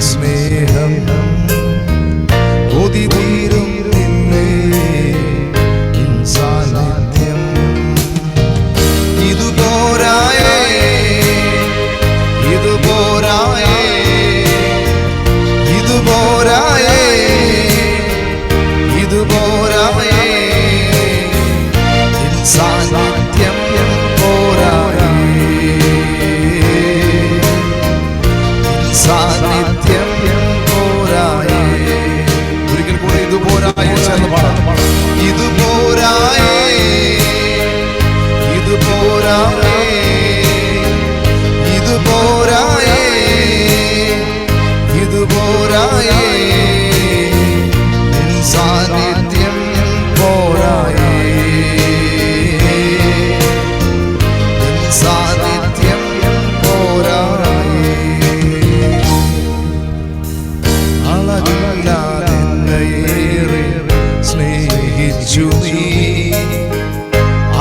സ്നേഹം കൊതി തീരുന്നില്ലേ നിൻ സാന്നിധ്യം ഇതുപോരായേ ഇതുപോരായേ ഇതുപോരായേ ഇതുപോരായേ നിൻ സാന്നിധ്യം പോരായേ സാന്നിധ്യം പോരായേ. ഒരിക്കൽ കൂടെ ഇതുപോരായേ ചേർന്ന് പാടാം. ഇതുപോരായേ ഇതുപോരായേ ഇതുപോരായേ ഇതുപോരായേ നിൻ സാന്നിധ്യം പോരായേ നിൻ സാന്നിധ്യം പോരായേ. അളവില്ലാതെന്നയേറെ സ്നേഹിച്ചു നീ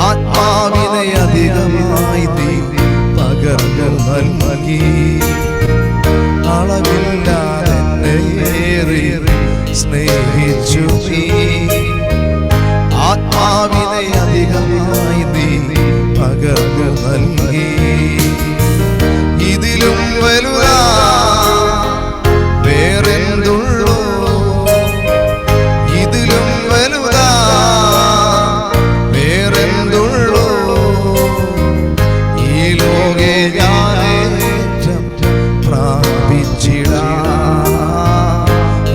ആത്മാവിനെ അധികമായി നീ പകർന്നു നൽകി. അളവില്ലാതെന്നയേറെ സ്നേഹിച്ചു നീ ആത്മാവിനെ അധികമായി നീ പകർന്നു നൽകി. ഇതിലും വലുതാ വേറെന്തുള്ളൂ ഇതിലും വലുതാ വേറെന്തുള്ളൂ ഈ ലോകേ ഞാനേറ്റം പ്രാപിച്ചിടാം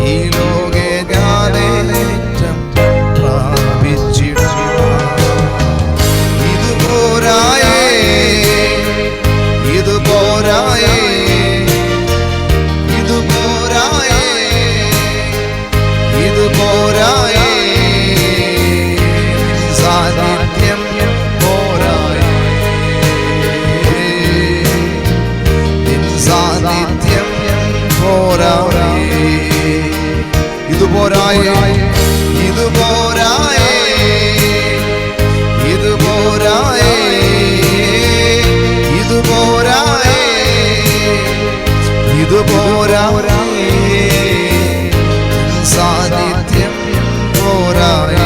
ഈ ലോകേ ഞാനേറ്റം പ്രാപിച്ചിടാം. ഇതുപോരായേ ഇതുപോരായേ ഇതുപോരായേ സാന്നിധ്യം പോരായേ സാന്നിധ്യം പോരായേ ഇതുപോരായേ ഇതുപോരായേ ഇതുപോരായേ ഇതുപോരായേ ഇതുപോരായേ സാന്നിധ്യം പോരായേ